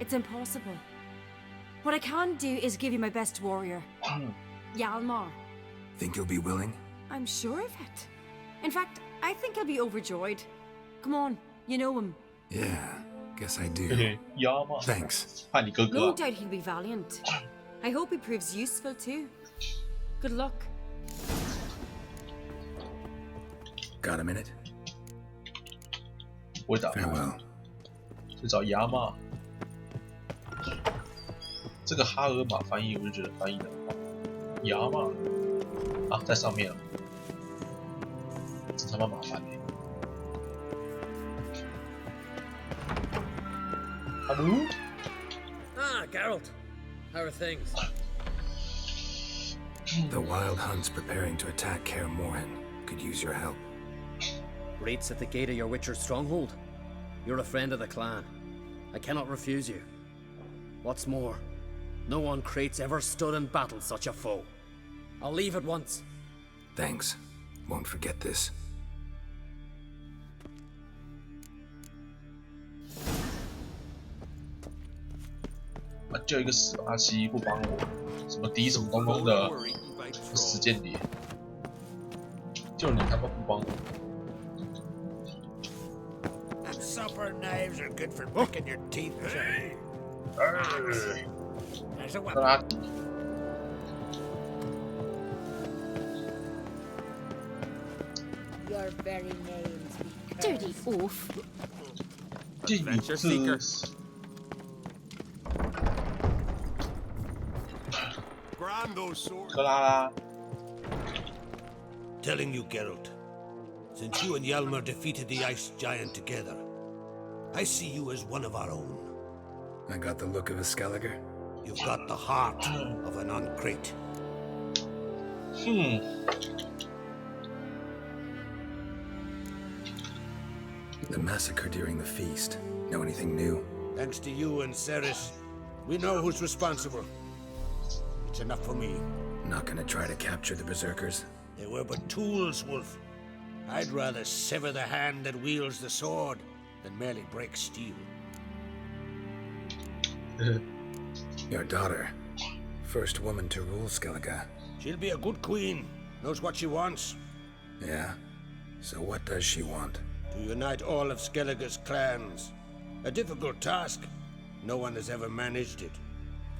It's impossible. What I can do is give you my best warrior, Hjalmar. Think you'll be willing? I'm sure of it. In fact, I think he'll be overjoyed. Come on, you know him. Yeah, guess I do. 妖嘛， Thanks. 怕你哥哥 No 啊。 doubt he'll be valiant. I hope he proves useful too. Good luck. Got a minute? 不会打， Farewell. 去找亚马。这个哈尔玛翻译，我就觉得翻译的很好。亚马啊，在上面了，真他妈麻烦欸。Hello? Ah, Geralt. How are things? The Wild Hunt's preparing to attack Kaer Morhen. Could use your help. Rates at the gate of your Witcher stronghold. You're a friend of the clan. I cannot refuse you. What's more, no one Krait's ever stood in battle such a foe. I'll leave at once. Thanks. Won't forget this. 就一个18不帮我，什么敌什么东东的死间谍，就你他妈不帮我。 Supper knives are good for picking your teeth. There's a weapon. 他 Your very names be Dirty oaf. 第一次 Grind those swords. 克拉拉， Telling you, Geralt, since you and Hjalmar defeated the ice giant together, I see you as one of our own. I got the look of a Skelliger. You've got the heart of an uncrate. The massacre during the feast. Know anything new? Thanks to you and Ceres, we know who's responsible. It's enough for me. Not gonna try to capture the berserkers? They were but tools, Wolf. I'd rather sever the hand that wields the sword than merely break steel. Your daughter. First woman to rule Skellige. She'll be a good queen, knows what she wants. Yeah? So what does she want? To unite all of Skellige's clans. A difficult task. No one has ever managed it.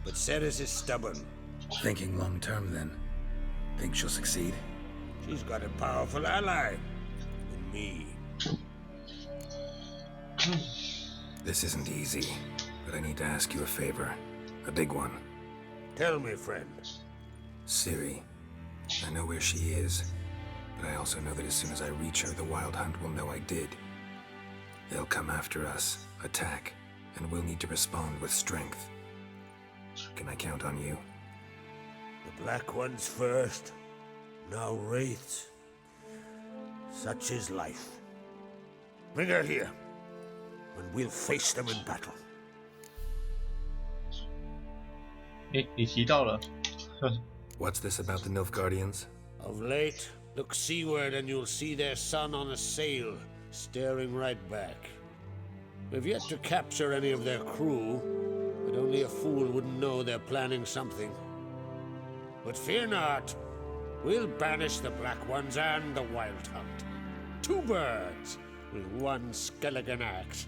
But Ceres is stubborn. Thinking long term then. Think she'll succeed? She's got a powerful ally. In me. This isn't easy, but I need to ask you a favor. A big one. Tell me, friend. Ciri. I know where she is, but I also know that as soon as I reach her, the Wild Hunt will know I did. They'll come after us, attack, and we'll need to respond with strength. Can I count on you? The Black Ones first. Now Wraiths. Such is life. Bring her here, and we'll face them in battle. 你提到了， What's this about the Nilfgaardians? Of late, look seaward and you'll see their sun on a sail, staring right back. We've yet to capture any of their crew, but only a fool wouldn't know they're planning something. But fear not, we'll banish the Black Ones and the Wild Hunt. Two birds with one skeleton axe.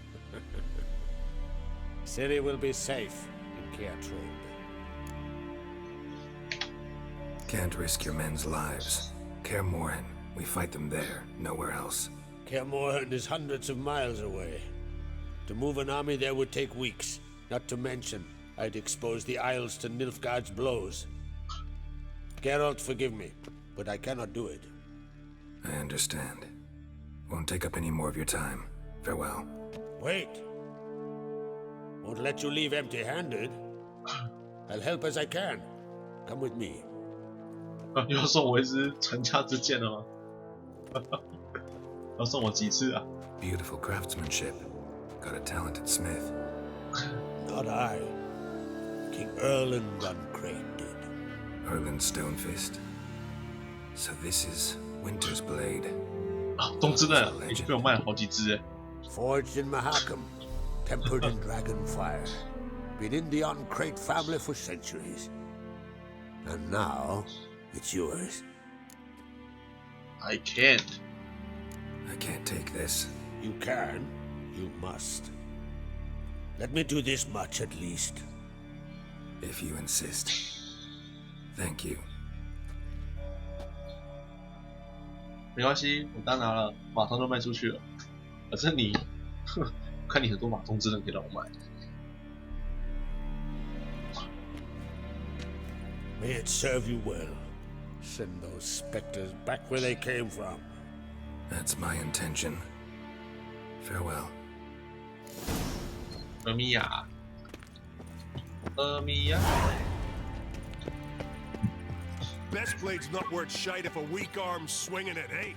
Ciri will be safe in Caertrode. Can't risk your men's lives. Kaer Morhen, we fight them there, nowhere else. Kaer Morhen is hundreds of miles away. To move an army there would take weeks. Not to mention, I'd expose the Isles to Nilfgaard's blows. Geralt, forgive me, but I cannot do it. I understand. Won't take up any more of your time. Farewell. Wait. Won't let you leave empty-handed. I'll help as I can. Come with me. 又要送我一支传家之剑了吗？要送我几次啊？ Beautiful craftsmanship. Got a talented smith. Not I. King Erland Uncrate did. Erland Stonefist. So this is Winter's Blade. 啊，冬之刃已经被我卖了好几支哎。 Forged in Mahakam. Tempered in dragon fire. Been in the Uncrate family for centuries. And now, it's yours. I can't. I can't take this. You can. You must. Let me do this much at least. If you insist. Thank you. 没关系，我刚拿了，马上就卖出去了。可是你，哼，看你很多马鬃真的可以让我买。May it serve you well. Send those specters back where they came from. That's my intention. Farewell. 阿米亚，阿米亚。 Best blade's not worth shite if a weak arm's swinging it, eh?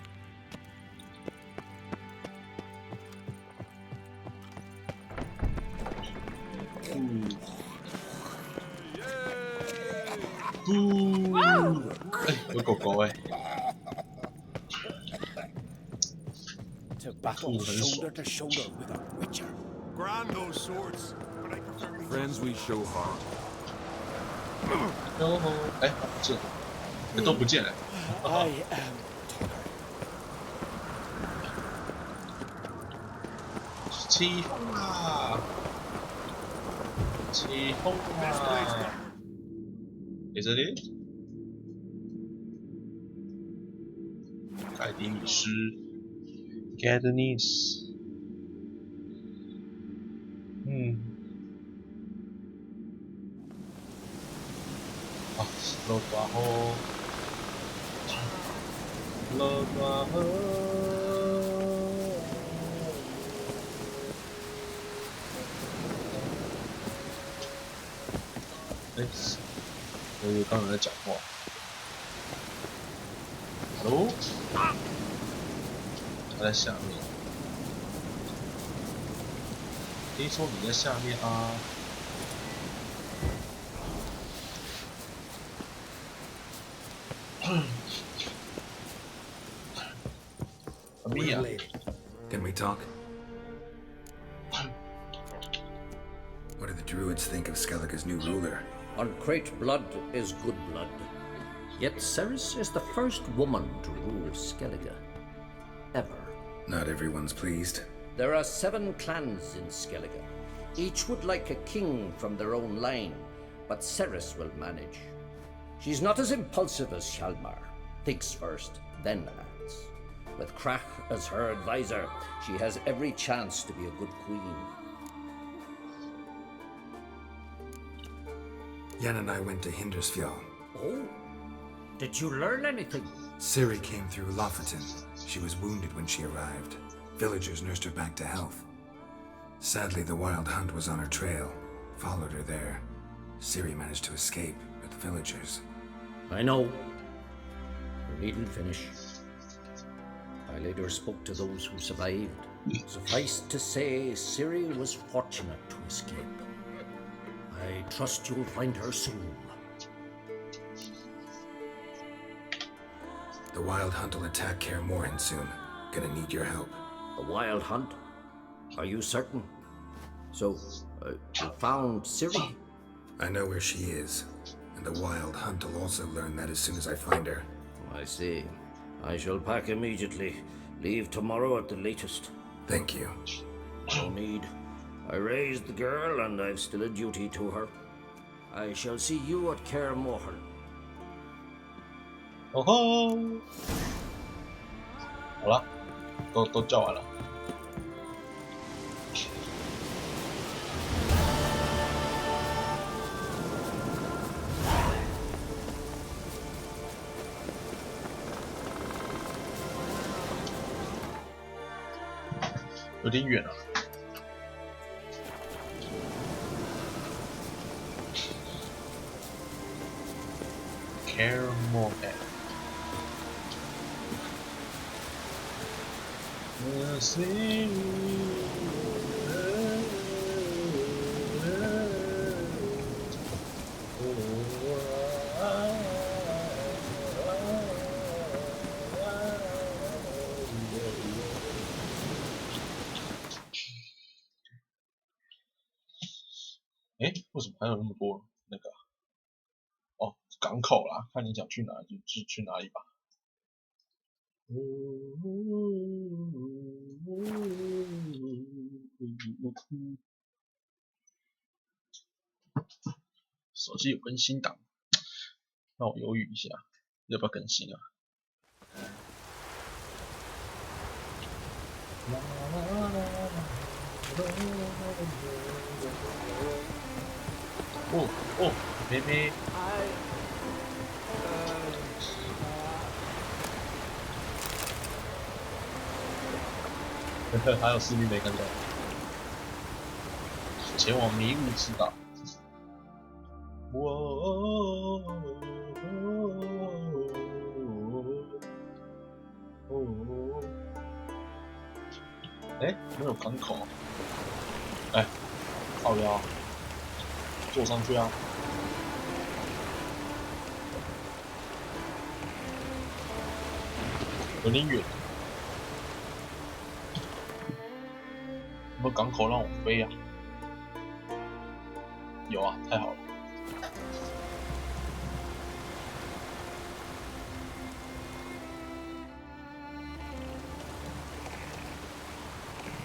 Ooh. 哎，有狗狗哎。 To battle shoulder to shoulder with a witcher. Grand those swords, but I prefer we Friends we show hard. 哟吼，哎，这，哎都不见了。 I am 起风啦！起风 best blade's 啦 not！在这里，盖迪米斯 ，Gadnis， 啊，老大好，老大好。 哎，我以为刚才在讲话。Hello， 他在下面。听说你在下面啊？阿米亚， Can we talk? What do the druids think of Skellige's new ruler? Uncrate blood is good blood. Yet Ceres is the first woman to rule Skellige. Ever. Not everyone's pleased. There are 7 clans in Skellige. Each would like a king from their own line, but Ceres will manage. She's not as impulsive as Hjalmar. Thinks first, then acts. With Krach as her advisor, she has every chance to be a good queen. Yen and I went to Hindersfjall. Oh, did you learn anything? Ciri came through Lofoten. She was wounded when she arrived. Villagers nursed her back to health. Sadly, the Wild Hunt was on her trail. Followed her there. Ciri managed to escape, but the villagers... I know. You needn't finish. I later spoke to those who survived. Suffice to say, Ciri was fortunate to escape. I trust you'll find her soon. The Wild Hunt will attack Kaer Morhen soon. Gonna need your help. The Wild Hunt? Are you certain? So, you found Ciri? I know where she is. And the Wild Hunt will also learn that as soon as I find her. I see. I shall pack immediately. Leave tomorrow at the latest. Thank you. No need. I raised the girl, and I've still a duty to her. I shall see you at Kaer Morhen. 哦吼，好了，都叫完了。有点远啊。Kaer Morhen。哎，为什么还有那么多那个？哦，港口啦，看你想去哪就去哪里吧。手机有更新档，让我犹豫一下，要不要更新啊？哦哦，妹妹。还有士兵没看到，前往迷雾之岛。哎，没有港口。哎，靠腰，坐上去啊！有点远。有没有港口让我飞啊？有啊，太好了。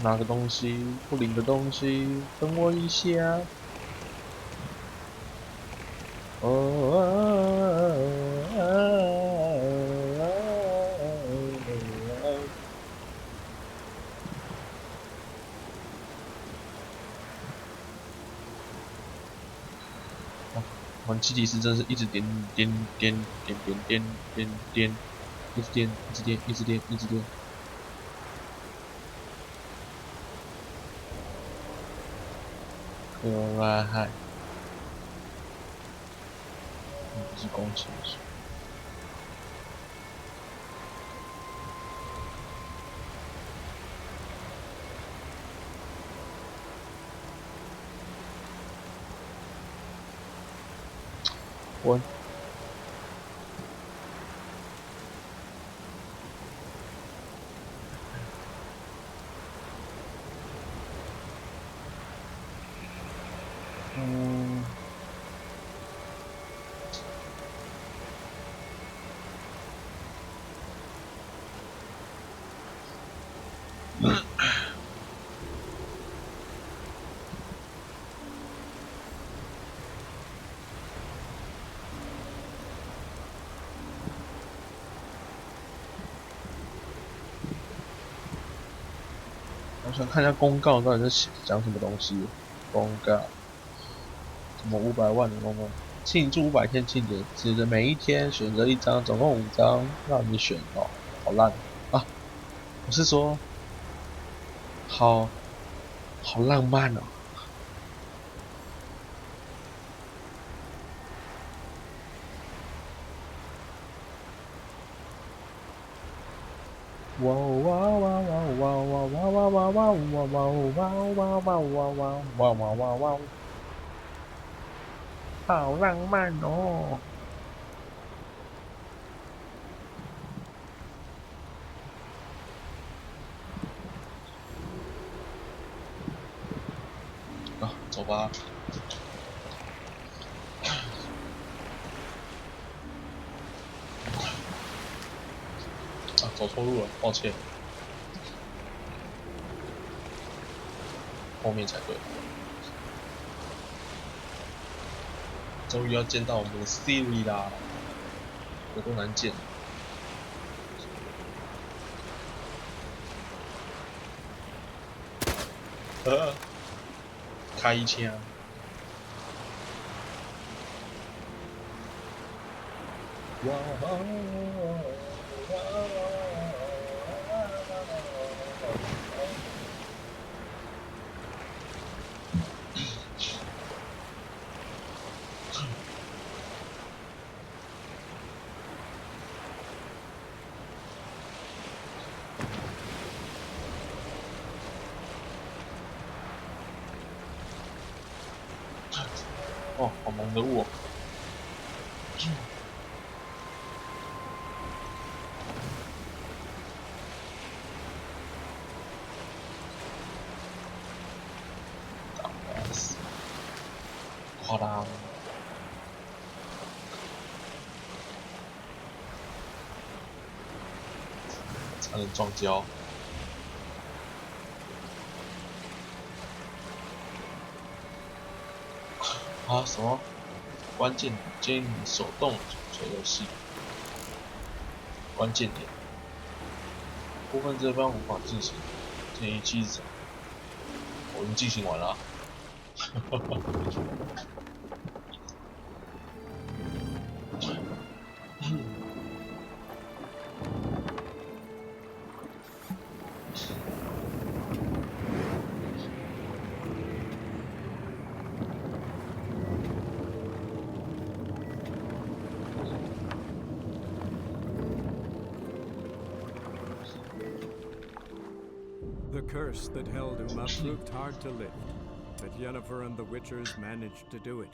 拿个东西，不领的东西，等我一下。我们基地师真是一直点，一直点，一直点，一直点。可爱，不是工程师。我想看一下公告到底是讲什么东西。公告，什么500万的公告，庆祝500天庆典，指着每一天选择一张，总共5张让你选哦。好烂啊！我是说，好浪漫哦。哇哇哇哇哇哇哇哇哇哇哇哇哇哇哇哇哇哇！好浪漫哦！啊，走吧。啊，走错路了，抱歉。后面才对。终于要见到我们的 Siri 啦，有多难见？开一枪。哇！哦，好萌的雾哦。哗啦！差点撞礁。啊！什么？关键建议你手动球游戏。关键点。部分这番无法进行，建议机子。我已经进行完了、啊。The curse that held Uma proved hard to lift, but Yennefer and the Witchers managed to do it.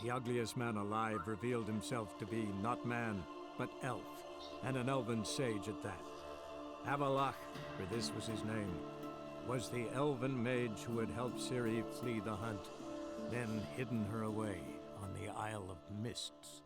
The ugliest man alive revealed himself to be not man, but elf, and an elven sage at that. Avalach, for this was his name, was the elven mage who had helped Ciri flee the hunt, then hidden her away on the Isle of Mists.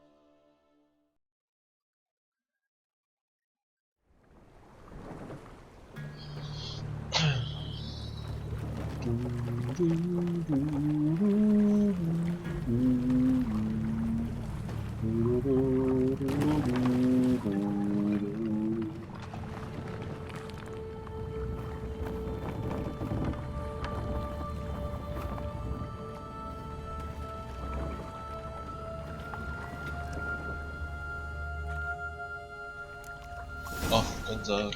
哦，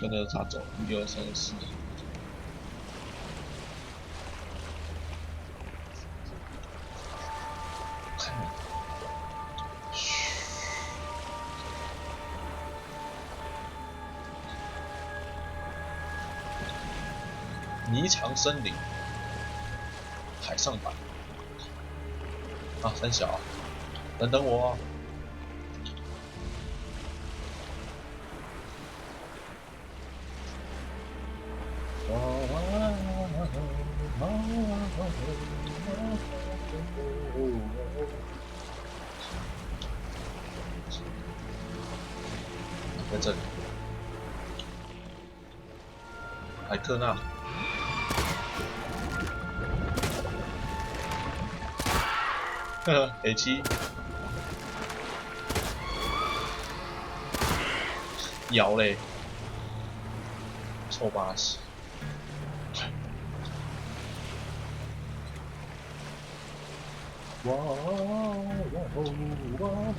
跟着他走，1、2、3、4。迷藏森林，海上版。啊，三小，等等我。在这里，海克纳。呵呵，北七，摇嘞，臭巴西。哇哇哦哇哦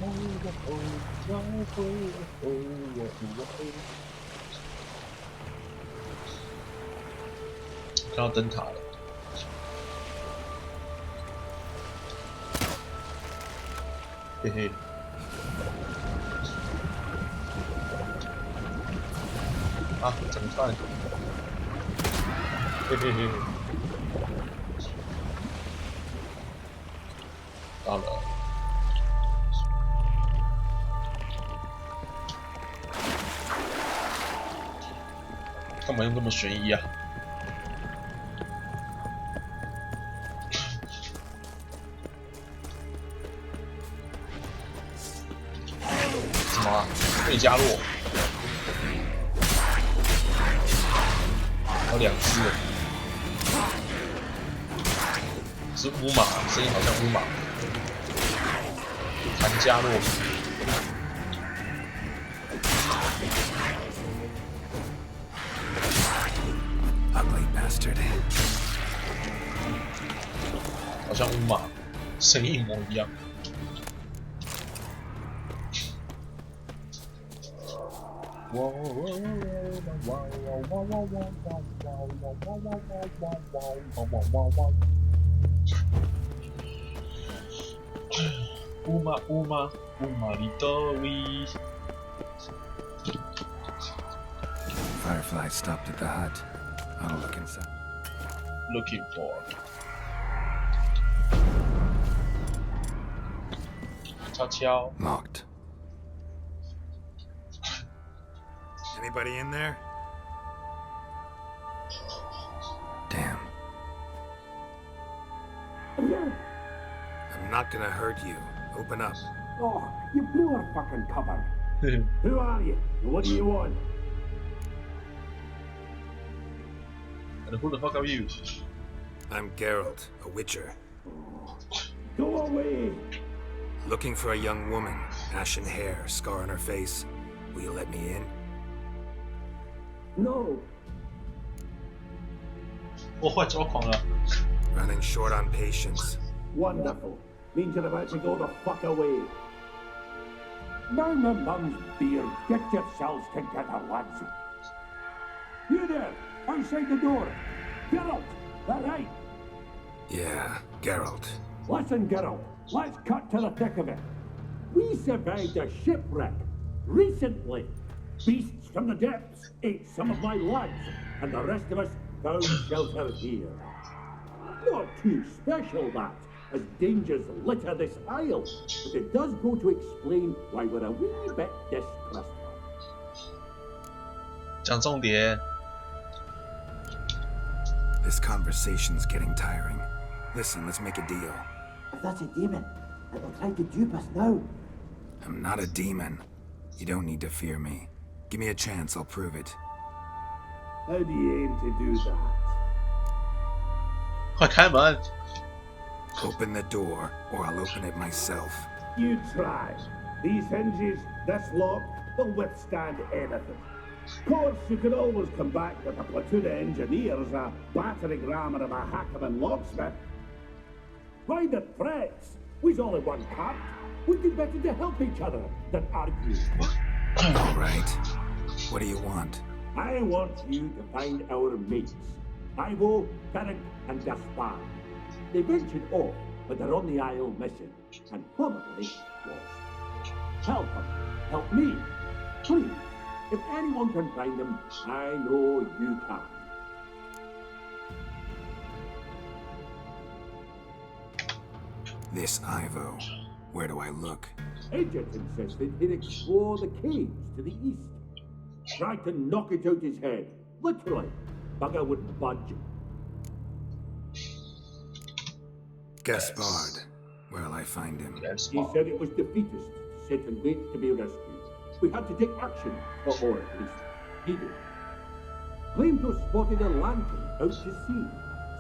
看到灯塔了。嘿嘿，啊，怎么办？嘿嘿嘿，到了，干嘛用这么悬疑啊？被加落，还有2只，是乌马，声音好像乌马，弹加落，好像乌马，声音一模一样。Uma Litori. Firefly stopped at the hut. I'll look inside. Looking for. Ciao. Locked. Anybody in there? Damn. I'm not gonna hurt you. Open up. Oh, you blew our fucking cover. Who are you? And what do you want? And who the fuck are you? I'm Geralt, a witcher. Go away! Looking for a young woman. Ashen hair, scar on her face. Will you let me in? No. 我坏抓狂了。 Running short on patience. Wonderful. Means you're about to go the fuck away. Now my mum's beard, get yourselves together, lads. You there, outside the door. Geralt, that right? Yeah, Geralt. Listen, Geralt, let's cut to the thick of it. We survived a shipwreck recently. Beasts from the depths ate some of my lads, and the rest of us found shelter here. Not too special, that, as dangers litter this isle, but it does go to explain why we're a wee bit distrustful. 讲重点。 This conversation's getting tiring. Listen, let's make a deal. If that's a demon, it'll try to dupe us now. I'm not a demon. You don't need to fear me. Give me a chance, I'll prove it. How do you aim to do that? 快开门！ Open the door, or I'll open it myself. You try. These hinges, this lock, they'll withstand anything. Of course, you can always come back with a platoon of engineers, a battering ram, and a hackman locksmith. Why the threats? We's only one part. We'd be better to help each other than argue. All right. What do you want? I want you to find our mates. Ivo, Beric, and Gaspar. They ventured off, but they're on the Isle missing, and probably lost. Help them. Help me. Please. If anyone can find them, I know you can. This Ivo. Where do I look? Agent insisted he'd explore the caves to the east. Tried to knock it out his head. Literally. Bugger wouldn't budge. Gaspard. Where'll I find him? He said it was defeatist, set and wait to be rescued. We had to take action, or at least he did. Claimed to have spotted a lantern out to sea,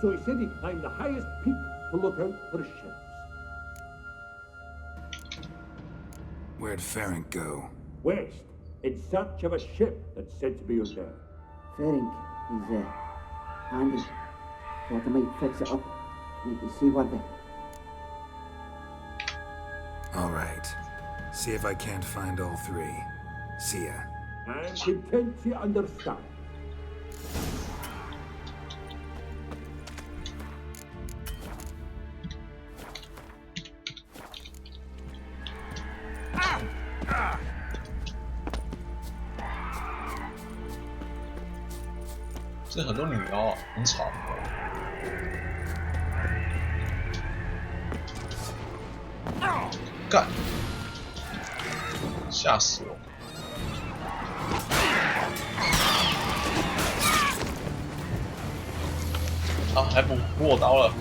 so he said he'd climb the highest peak to look out for ships. Where'd Ferenc go? West, in search of a ship that's said to be out there. Ferenc is handy. Thought I might fix it up. Make it seaworthy. All right. See if I can't find all three. See ya. I'm content you understand. .这很多女妖，很吵。干！吓死我！啊，还补我刀了！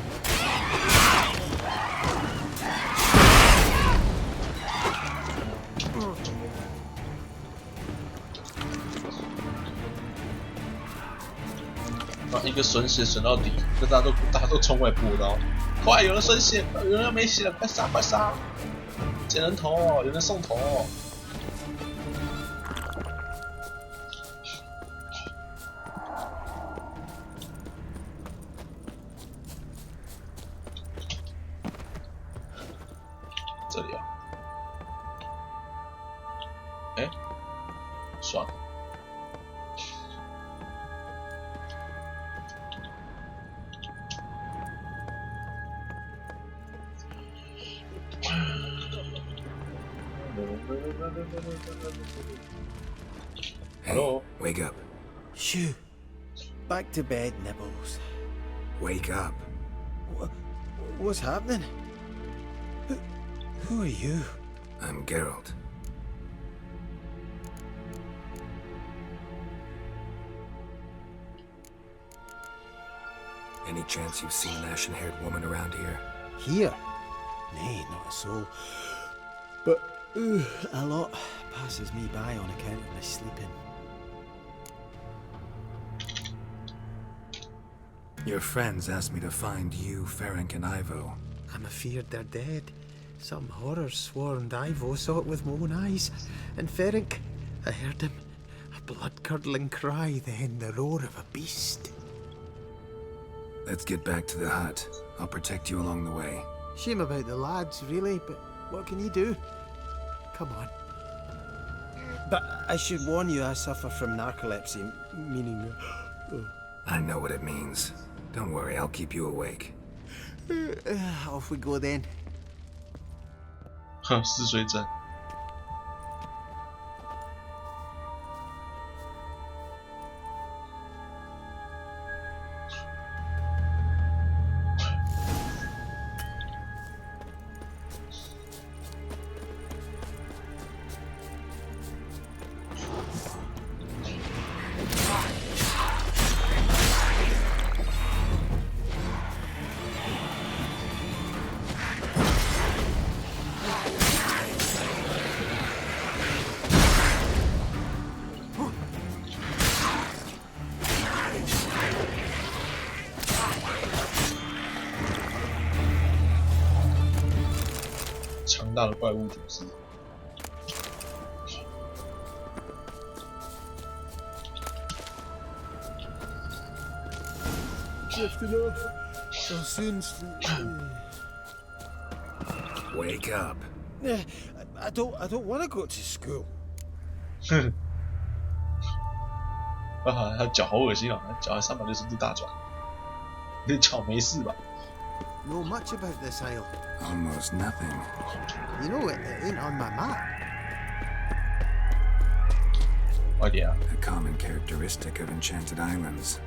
啊，一个损血损到底，就大家都冲过来补我刀，快！有人渗血，有人要没血了，快杀快杀！捡人头哦，有人送头哦。这里啊，哎，算了。Hey, wake up. Shoo. Back to bed, Nibbles. Wake up. What's happening? Who are you? I'm Geralt. Any chance you've seen an ashen-haired woman around here? Here? Nay, not a soul. But a lot passes me by on account of my sleeping. Your friends asked me to find you, Ferenc, and Ivo. I'm afeard they're dead. Some horrors swarmed Ivo, saw it with my own eyes. And Ferenc, I heard him. A blood-curdling cry, then the roar of a beast. Let's get back to the hut. I'll protect you along the way. Shame about the lads, really, but what can you do? Come on. But I should warn you, I suffer from narcolepsy, meaning... I know what it means. Don't worry, I'll keep you awake. Off we go then. 哼，嗜睡症。强大的怪物组织。Just enough. I'll soon sleep. Wake up. I don't want to go to school. 哼，啊，他脚好恶心啊！脚还360度大转，你脚没事吧？ Know much about this isle? Almost nothing. You know, it ain't on my map. 快点啊！ A common characteristic of enchanted islands.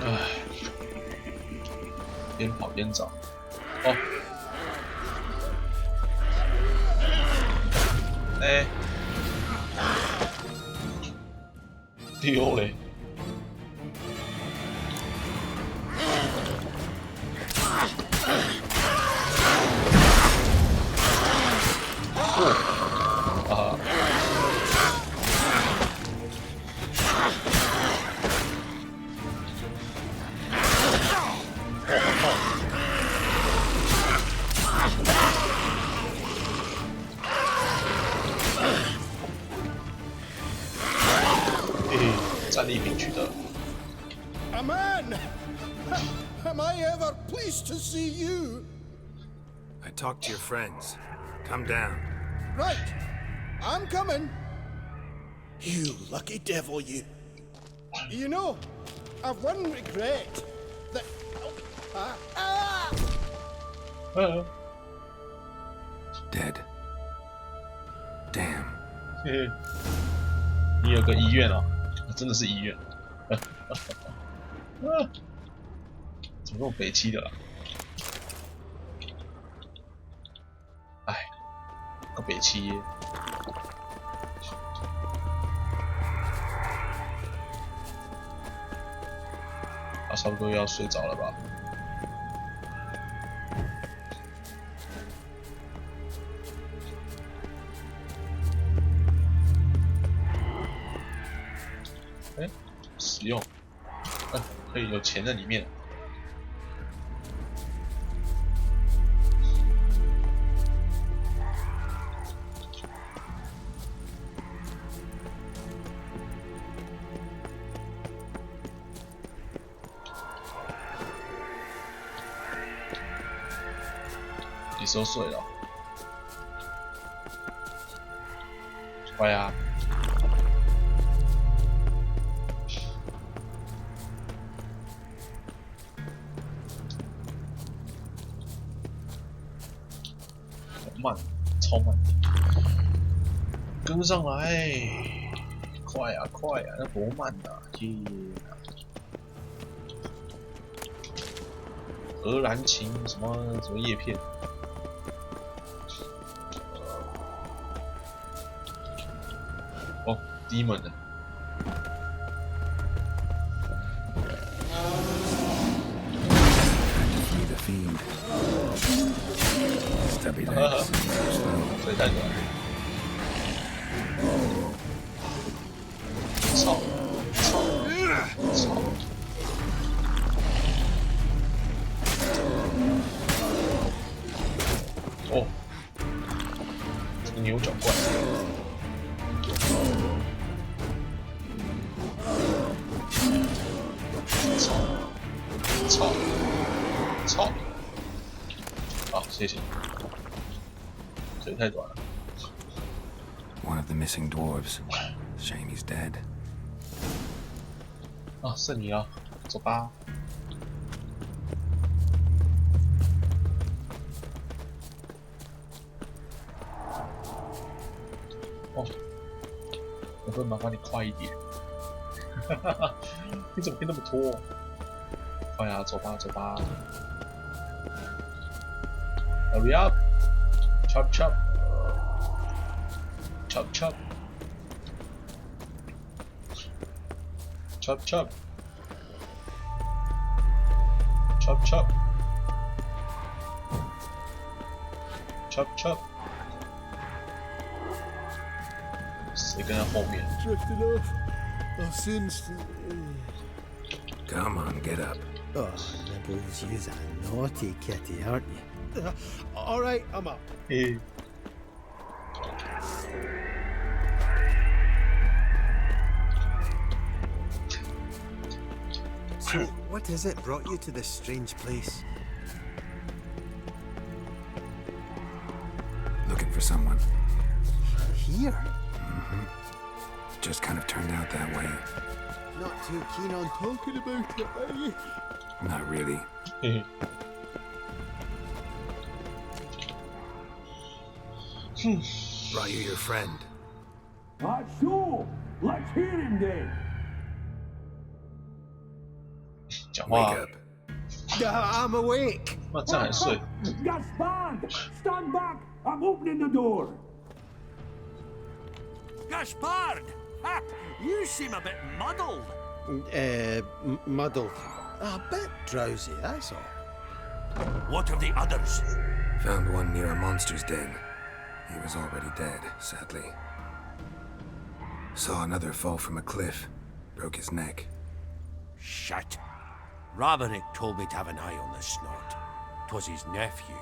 唉，边跑边找。哦，哎，丢嘞！哦，啊！ 战利品取得。A man! Am I ever pleased to see you? I talked to your friends. Come down. Right. I'm coming. You lucky devil, you. You know, I've one regret. That... Dead. Damn. 你有个医院哦，真的是医院。怎么那么北七的啦？哎，个北七耶。他差不多要睡着了吧？哎，使用，可以有钱在里面。时候睡了？快呀！慢，超慢，跟上来！快呀快呀，那多慢呐！天哪！荷兰琴什么叶片？哦 ，Demon 的。Stubby legs. 这太短了。操！操！哦，这个牛角怪。操！好，谢谢。这也太短了。One of the missing dwarves. Shame he's dead. 啊，剩你了，走吧。哦，能不能麻烦你快一点？你怎么可以那么拖？快呀，走吧，走吧。Hurry up! Chop chop! Chop chop! Chop chop! Chop chop! Chop chop! 谁跟在后面 Drifted off. I'll soon. Come on, get up. Oh, Nibbles, you's a naughty kitty, aren't you? All right, I'm up. Hey. So, what is it brought you to this strange place? Looking for someone. Here? Just kind of turned out that way. Not too keen on talking about it, are you? Not really. Brought you your friend. So, let's hear him then. 讲话 Wake up. I'm awake. 那这还睡？ Gaspard! Stand back! I'm opening the door! Gaspard! Ha! You seem a bit muddled. Muddled. A bit drowsy, that's all. What of the others? Found one near a monster's den. He was already dead, sadly. Saw another fall from a cliff. Broke his neck. Shit. Ravenick told me to have an eye on the snot. 'Twas his nephew.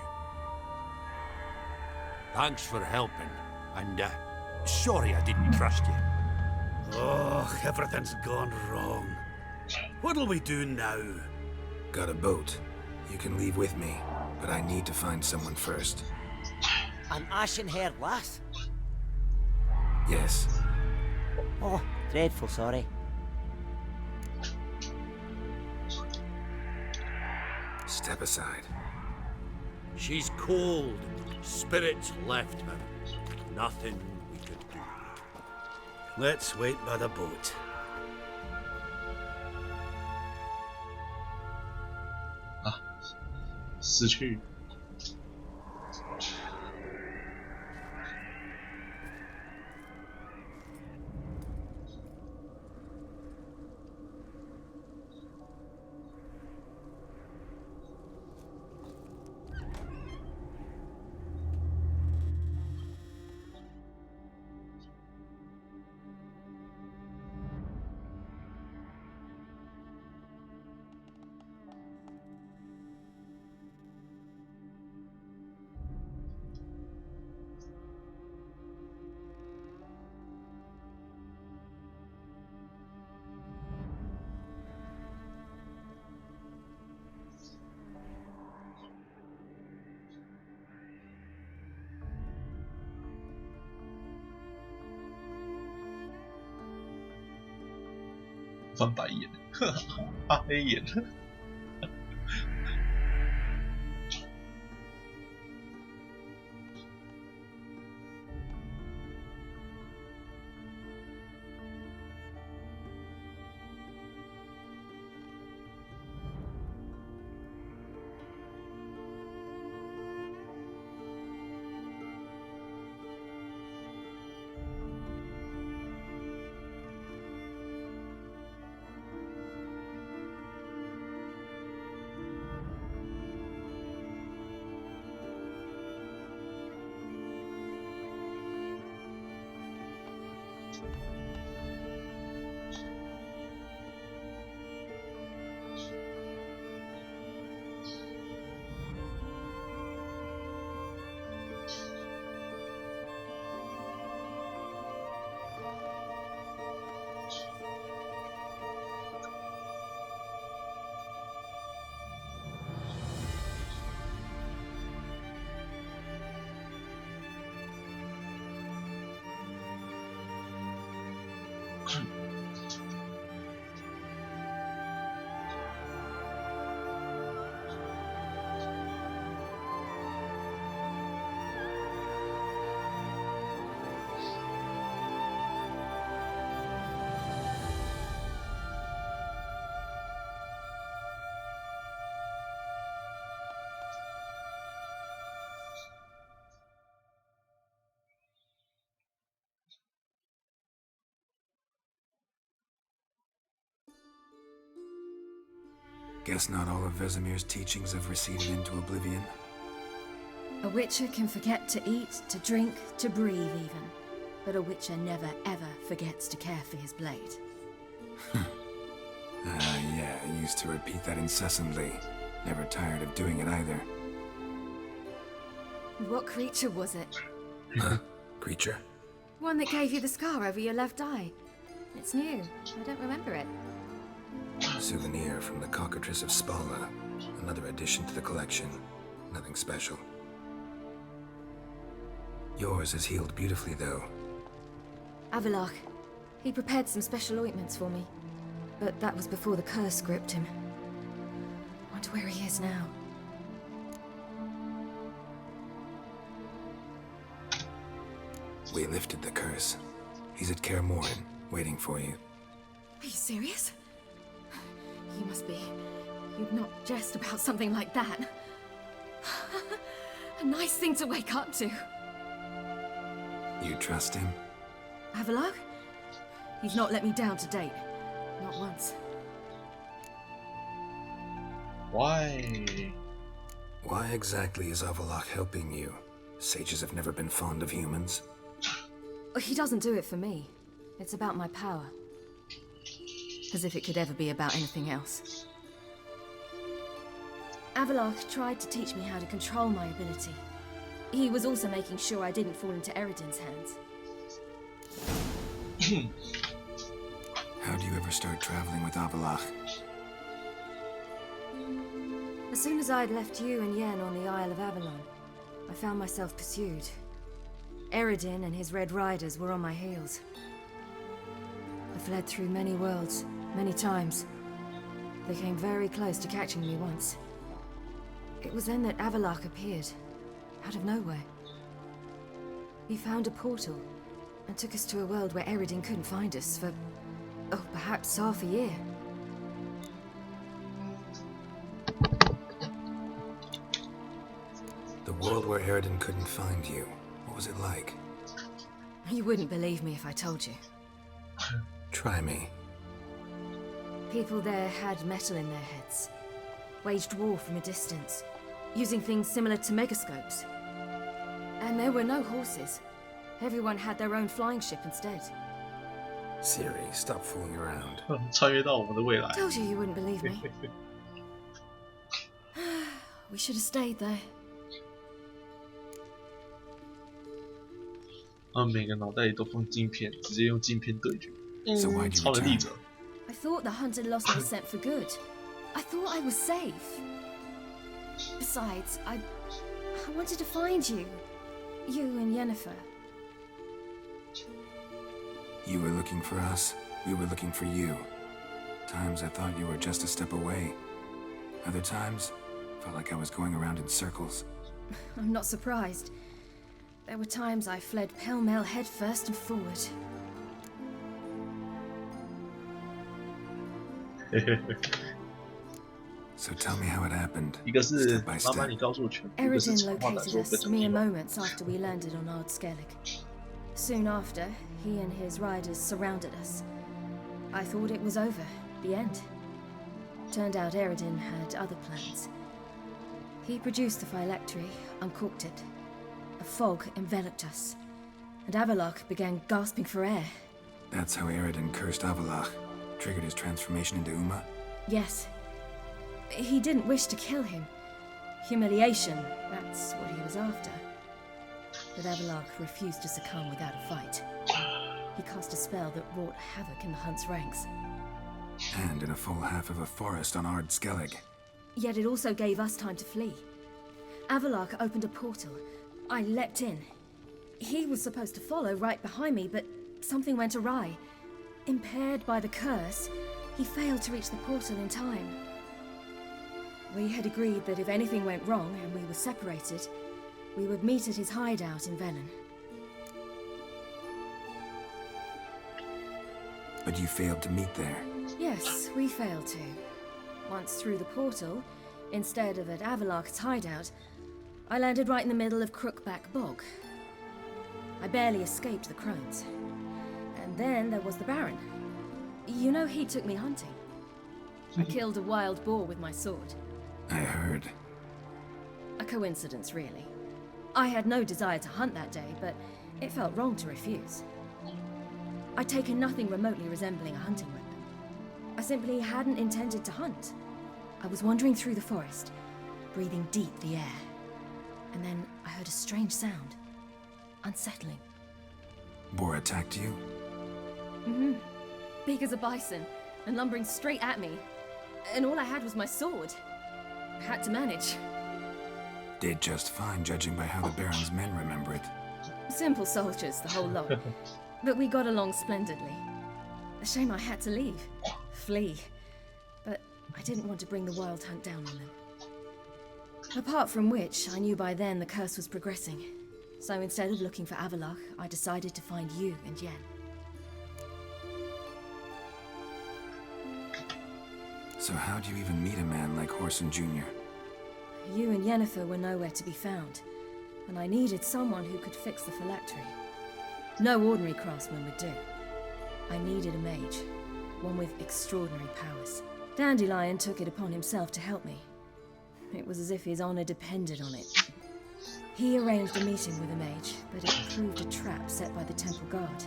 Thanks for helping, and sorry I didn't trust you. Oh, everything's gone wrong. What'll we do now? Got a boat. You can leave with me, but I need to find someone first. An ashen-haired lass? Yes. Oh, dreadful sorry. Step aside. She's cold. Spirits left her. Nothing we could do. Let's wait by the boat. 失去。翻白眼，发黑眼。Guess not all of Vesemir's teachings have receded into oblivion. A witcher can forget to eat, to drink, to breathe even. But a witcher never ever forgets to care for his blade. Yeah, I used to repeat that incessantly. Never tired of doing it either. What creature was it? Huh? Creature? One that gave you the scar over your left eye. It's new. I don't remember it. Souvenir from the cockatrice of Spala. Another addition to the collection. Nothing special. Yours is healed beautifully, though. Avalok. He prepared some special ointments for me. But that was before the curse gripped him. Wonder where he is now. We lifted the curse. He's at Kaer waiting for you. Are you serious? You must be. You'd not jest about something like that. A nice thing to wake up to. You trust him? Avalok? He's not let me down to date. Not once. Why? Why exactly is Avalok helping you? Sages have never been fond of humans. He doesn't do it for me. It's about my power. As if it could ever be about anything else. Avalok tried to teach me how to control my ability. He was also making sure I didn't fall into Eredin's hands. How do you ever start traveling with Avalok? As soon as I'd left you and Yen on the Isle of Avalon, I found myself pursued. Eredin and his Red Riders were on my heels. I fled through many worlds, many times. They came very close to catching me once. It was then that Avalok appeared, out of nowhere. He found a portal, and took us to a world where Eredin couldn't find us for, perhaps half a year. The world where Eredin couldn't find you. What was it like? You wouldn't believe me if I told you. Try me. People there had metal in their heads. Waged war from a distance, using things similar to megascopes. And there were no horses. Everyone had their own flying ship instead. Siri, stop fooling around. 穿越到我们的未来。 Told you you wouldn't believe me. We should have stayed there. 他们每个脑袋里都放晶片，直接用晶片对决。So why do you 超能力者。 I thought the hunt had lost my scent for good. I thought I was safe. Besides, I wanted to find you. You and Yennefer. You were looking for us, we were looking for you. Times I thought you were just a step away. Other times, felt like I was going around in circles. I'm not surprised. There were times I fled pell-mell head first and forward. So tell me how it happened. 一个是 Step by 妈妈 step. 你告诉我全部，一个是 Eredin 从头来 located 说 us 非常 mere 意外。 moments after we landed on Ard Skellig. Soon after, he and his riders surrounded us. I thought it was over, the end. Turned out Eredin had other plans. He produced the phylactery, uncorked it. A fog enveloped us, and Avalok began gasping for air. That's how Eredin cursed Avalach, triggered his transformation into Uma? Yes. He didn't wish to kill him. Humiliation, that's what he was after. But Avalok refused to succumb without a fight. He cast a spell that wrought havoc in the hunt's ranks. And in a full half of a forest on Ard Skellig. Yet it also gave us time to flee. Avalok opened a portal. I leapt in. He was supposed to follow right behind me, but something went awry. Impaired by the curse, he failed to reach the portal in time. We had agreed that if anything went wrong and we were separated, we would meet at his hideout in Velen. But you failed to meet there. Yes, we failed to. Once through the portal, instead of at Avalok's hideout, I landed right in the middle of Crookback Bog. I barely escaped the crones. And then there was the Baron. You know, he took me hunting. I killed a wild boar with my sword. I heard. A coincidence, really. I had no desire to hunt that day, but it felt wrong to refuse. I'd taken nothing remotely resembling a hunting weapon. I simply hadn't intended to hunt. I was wandering through the forest, breathing deep the air. And then I heard a strange sound. Unsettling. Boar attacked you? Mm-hmm. Big as a bison, and lumbering straight at me. And all I had was my sword. Had to manage. Did just fine, judging by how the Baron's men remember it. Simple soldiers, the whole lot. But we got along splendidly. A shame I had to leave. Flee. But I didn't want to bring the wild hunt down on them. Apart from which, I knew by then the curse was progressing. So instead of looking for Avalok, I decided to find you and Yen. So how'd you even meet a man like Horson Jr.? You and Yennefer were nowhere to be found, and I needed someone who could fix the phylactery. No ordinary craftsman would do. I needed a mage, one with extraordinary powers. Dandelion took it upon himself to help me. It was as if his honor depended on it. He arranged a meeting with a mage, but it proved a trap set by the temple guard.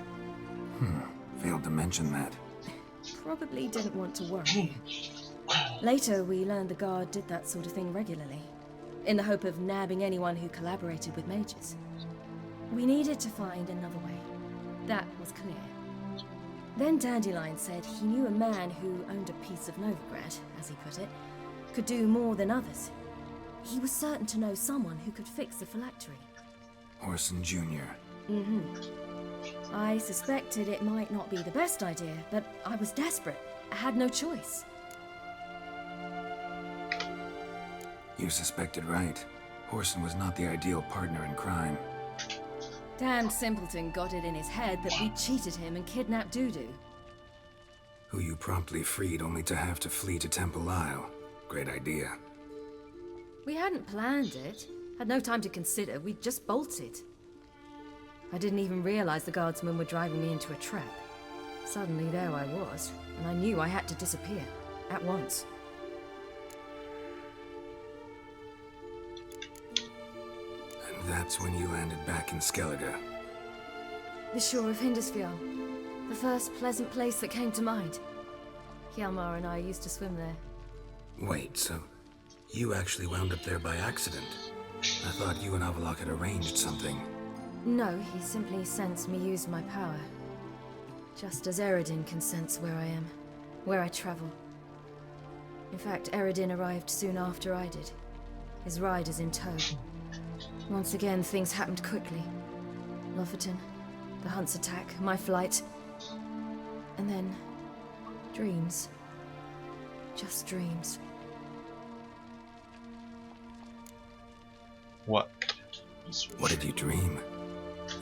Failed to mention that. Probably didn't want to worry. Later, we learned the guard did that sort of thing regularly, in the hope of nabbing anyone who collaborated with mages. We needed to find another way. That was clear. Then Dandelion said he knew a man who owned a piece of Novigrad, as he put it, could do more than others. He was certain to know someone who could fix the phylactery. Horson Jr. Mm-hmm. I suspected it might not be the best idea, but I was desperate. I had no choice. You suspected right. Horson was not the ideal partner in crime. Damned simpleton got it in his head that we cheated him and kidnapped Dudu. Who you promptly freed only to have to flee to Temple Isle. Great idea. We hadn't planned it. Had no time to consider. We just bolted. I didn't even realize the guardsmen were driving me into a trap. Suddenly there I was, and I knew I had to disappear. At once. And that's when you landed back in Skellige. The shore of Hindisfjall. The first pleasant place that came to mind. Hjalmar and I used to swim there. Wait, so you actually wound up there by accident? I thought you and Avalok had arranged something. No, he simply sensed me use my power. Just as Eredin can sense where I am, where I travel. In fact, Eredin arrived soon after I did. His riders in tow. Once again, things happened quickly. Lofoten, the hunt's attack, my flight. And then, dreams. just dreams. What? What did you dream?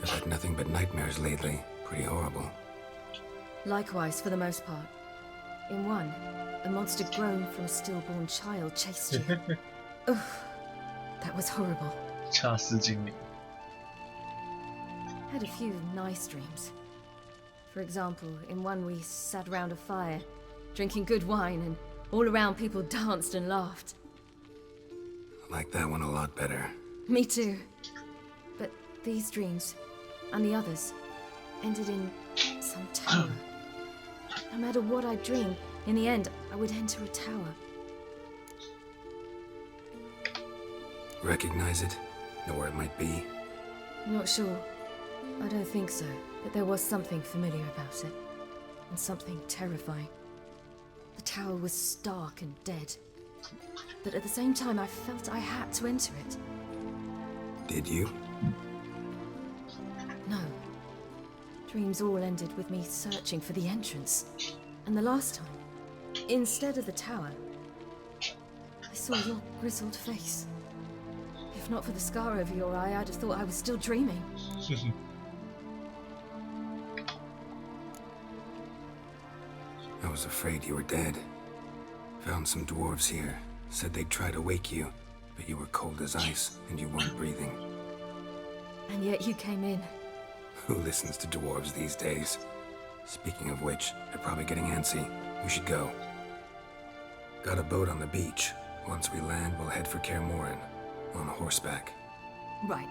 I've had nothing but nightmares lately. Pretty horrible. Likewise, for the most part. In one, a monster grown from a stillborn child chased you. Ugh, that was horrible. 恰斯精灵 Had a few nice dreams. For example, in one we sat around a fire, drinking good wine, and all around people danced and laughed. I like that one a lot better. Me too. But these dreams, and the others, ended in some tower. No matter what I dreamed, in the end, I would enter a tower. Recognize it? Know where it might be? Not sure. I don't think so, but there was something familiar about it. And something terrifying. The tower was stark and dead. But at the same time, I felt I had to enter it. Did you? No. Dreams all ended with me searching for the entrance. And the last time, instead of the tower, I saw your grizzled face. If not for the scar over your eye, I'd have thought I was still dreaming. I was afraid you were dead. Found some dwarves here. Said they'd try to wake you, but you were cold as ice and you weren't breathing. And yet you came in. Who listens to dwarves these days? Speaking of which, they're probably getting antsy. We should go. Got a boat on the beach. Once we land, we'll head for Cermoran. On horseback. Right.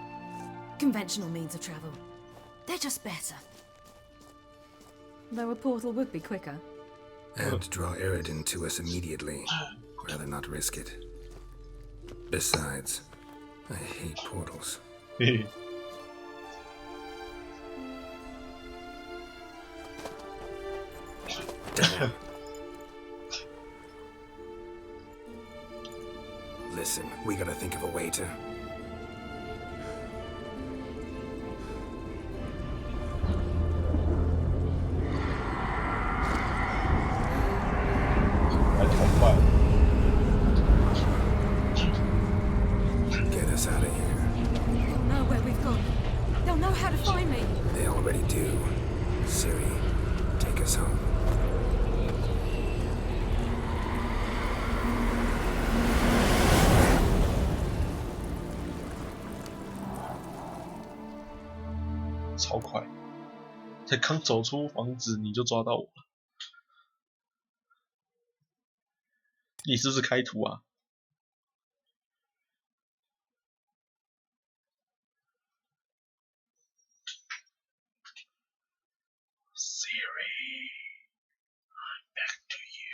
Conventional means of travel. They're just better. Though a portal would be quicker. And draw Eredin to us immediately. Rather not risk it. Besides, I hate portals. Damn. Listen, we gotta think of a way to... Get us out of here. They'll know where we've gone. They'll know how to find me. They already do. Ciri, take us home. It's 超快，才刚走出房子你就抓到我了。你是不是开图啊？ Siri, I'm back to you.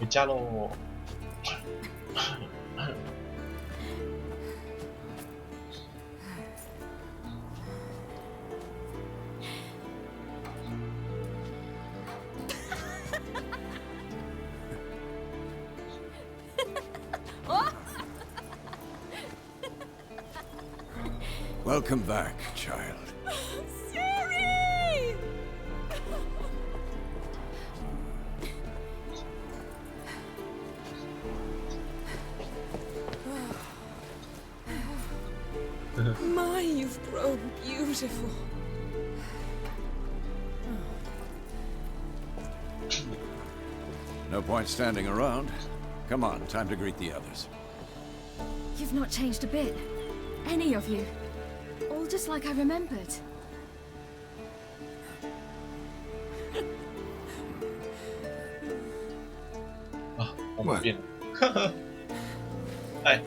回家喽。Welcome back, child. Siri! My, you've grown beautiful. No point standing around. Come on, time to greet the others. You've not changed a bit. any of you. All just like I remembered. 我们变了。哎，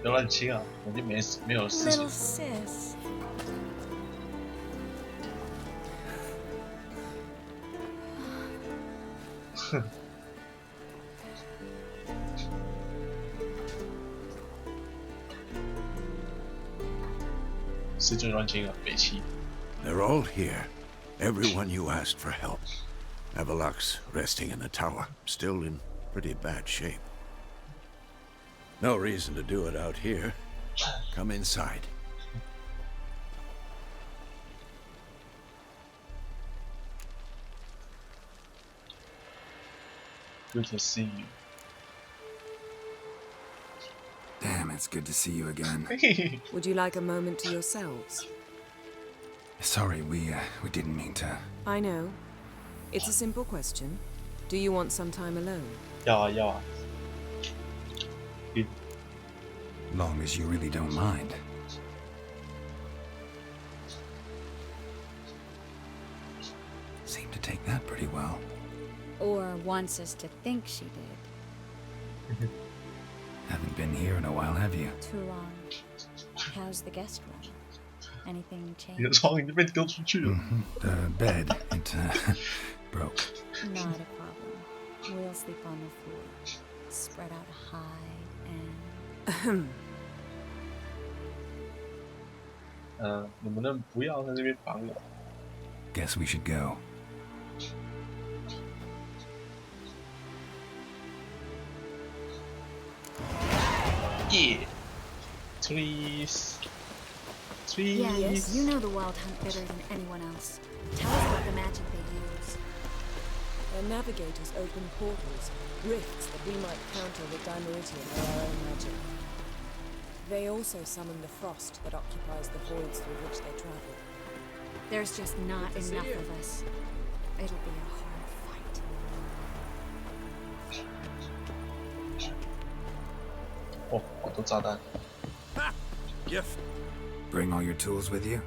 别乱亲啊！我就没有事情。 Little sis. 哼。是最乱亲啊，北齐。 They're all here. Everyone you asked for help. Avalok's resting in the tower, still in pretty bad shape. No reason to do it out here. Come inside. Good to see you. Damn, it's good to see you again. Would you like a moment to yourselves? Sorry, we didn't mean to. I know. It's a simple question. Do you want some time alone? 要啊要啊。 Long as you really don't mind. Seemed to take that pretty well. Or wants us to think she did. Haven't been here in a while, have you? Too long. How's the guest room? Anything 你的 changed? 床已经被丢出去了。 The bed, it broke. Not a problem. We'll sleep on the floor. Spread out high and... 能不能不要在这边烦我？ Guess we should go. Yeah. Please. Please. Yeah, yes, you know the Wild Hunt better than anyone else. Tell us what the magic they use. Their navigators open portals, rifts that we might counter with Dimeridian or our own magic. They also summon the frost that occupies the voids through which they travel. There's just not enough of us. It'll be a hard fight. Oh, 好多炸弹。 Yes. Bring all your tools with you?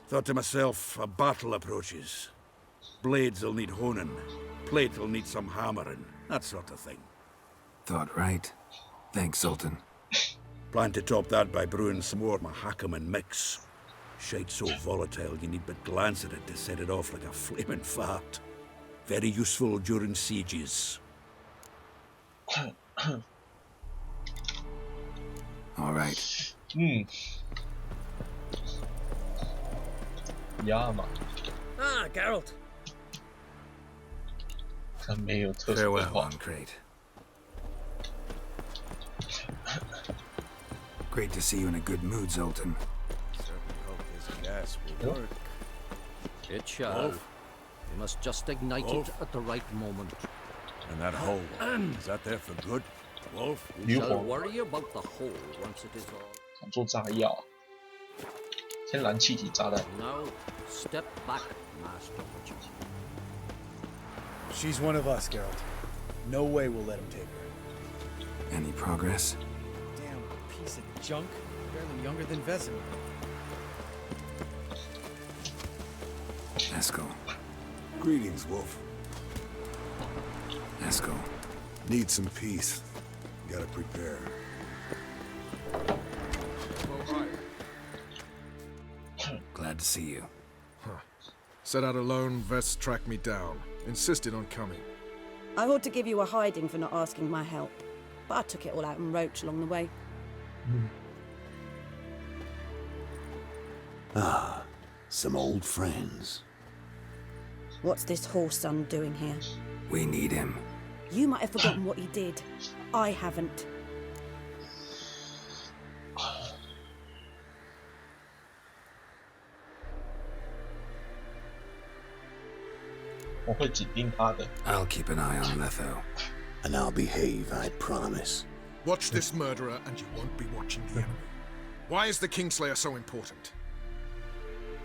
Thought to myself, a battle approaches. Blades will need honing. Plate will need some hammering. That sort of thing. Thought right. Thanks, Sultan. Plan to top that by brewing some more Mahakaman mix. Shite so volatile you need but glance at it to set it off like a flaming fart. Very useful during sieges. All right. Ja, Mann. Ah, Geralt. 他没有特殊的 Farewell, 话。 on Crate. Great to see you in a good mood, Zoltan. Certainly hope this gas will work. It shall. We must just ignite it at the right moment. And that hole, is that there for good? Wolf? We shall worry about the hole once it is all. 想做炸药，天然气体炸弹。 Now, step back, Master Witcher. She's one of us, Geralt. No way we'll let him take her. Any progress? Damn piece of junk. Barely younger than Vesemir. Eskel. Greetings, Wolf. Eskel. Need some peace. Gotta prepare. Glad to see you. Set out alone, Vest tracked me down. Insisted on coming. I ought to give you a hiding for not asking my help, but I took it all out in Roach along the way. Ah, some old friends. What's this whoreson doing here? We need him. You might have forgotten what he did. I haven't. I'll keep an eye on Letho. And I'll behave, I promise. Watch this murderer and you won't be watching the enemy. Why is the Kingslayer so important?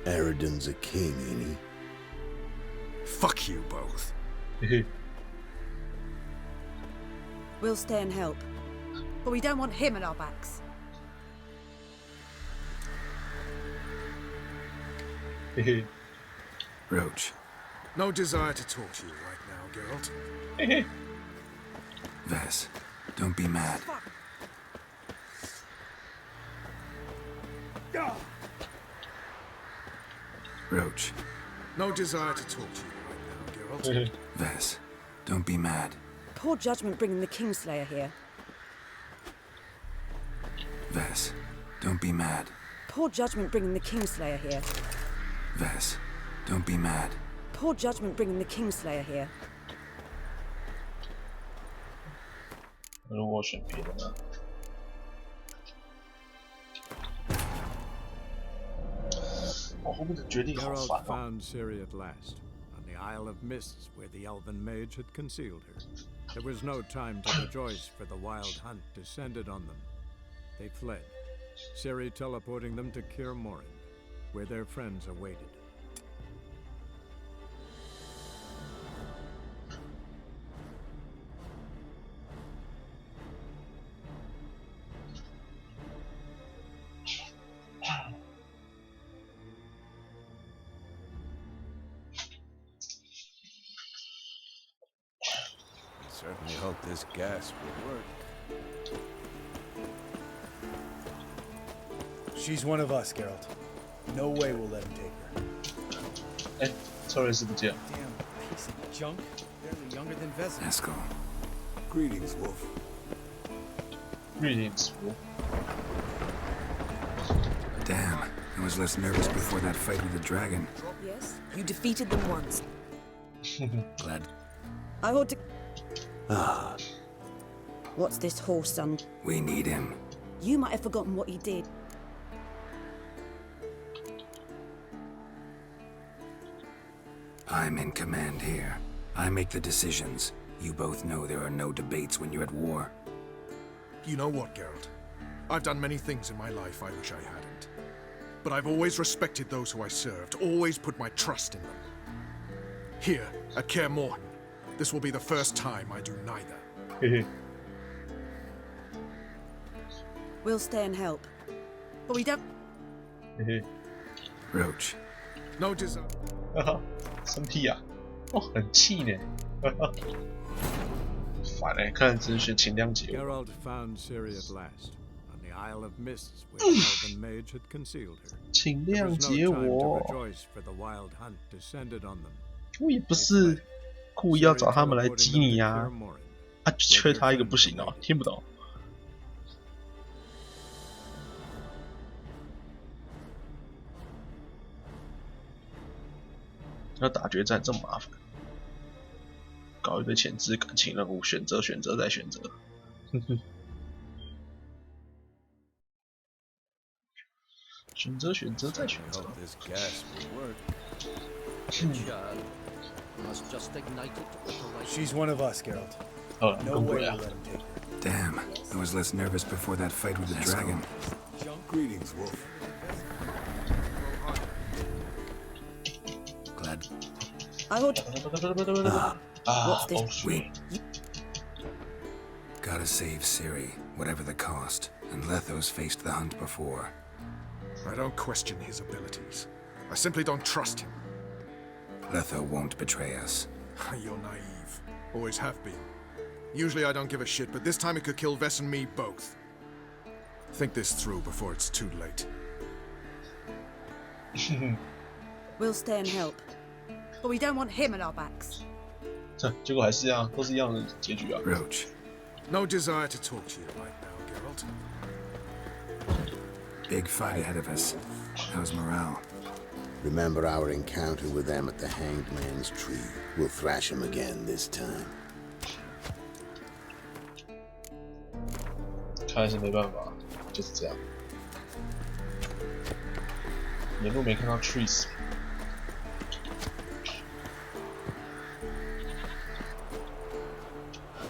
Eridan's a king, ain't he? Fuck you both. We'll stay and help. But we don't want him at our backs. Roach. No desire to talk to you right now, Geralt. Vess, don't be mad. Roach. No desire to talk to you right now, Geralt. Vess, don't be mad. Poor judgment bringing the Kingslayer here. Vess, don't be mad. Poor judgment bringing the Kingslayer here. Vess, don't be mad. Poor judgment bringing the Kingslayer here. 如果选别的呢？我后面的决定好 Geralt 烦哦。 found Ciri at last, on the Isle of Mists where the elven mage had concealed her. There was no time to rejoice, for the wild hunt descended on them. They fled, Ciri teleporting them to景勛, where their friends awaited. Certainly hope this gas will work. She's one of us, Geralt. No way we'll let him take her. 哎，超人是不见了。 Damn piece of junk. Barely younger than Vezina. Eskel. Greetings, Wolf. Greetings, Wolf. Damn, I was less nervous before that fight with the dragon. Yes? You defeated them once. Glad. I ought to. Ah. What's this horse, son? We need him. You might have forgotten what he did. I'm in command here. I make the decisions. You both know there are no debates when you're at war. You know what, Geralt? I've done many things in my life I wish I hadn't. But I've always respected those who I served, always put my trust in them. Here, at景勛, this will be the first time I do neither. We'll stay and help. But we don't. Roach. No desire. 生气啊！哦，很气呢。烦哎，看来只能选秦亮节。 Geralt found Ciri at last, on the Isle of Mists where the elven mage had concealed her. 请 There 谅 was 解 no time to 我， rejoice, for the wild hunt descended on them. 我也不是故意要找他们来激你呀、啊，缺他一个不行哦，听不懂。要打决战这么麻烦，搞一堆前置感情任务，选择再选择。选择再选择。 Hope this gas will work. Must just ignite it with the right. She's one of us, Geralt. Oh, no don't way worry. we'll let him take her. Damn, I was less nervous before that fight with the dragon. Greetings, Wolf. Glad. I ought. What's this? We gotta save Ciri, whatever the cost. And Letho's faced the hunt before. I don't question his abilities. I simply don't trust him. Letho won't betray us. You're naive. Always have been. Usually I don't give a shit, but this time it could kill Vess and me both. Think this through before it's too late. We'll stay and help. But we don't want him at our backs. 结果还是一样，都是一样的结局啊。 Roach. No desire to talk to you right now, Geralt. Big fight ahead of us. How's morale? Remember our encounter with them at the Hanged Man's Tree. We'll thrash him again this time. 看来是没办法，就是这样。沿路没看到 trees。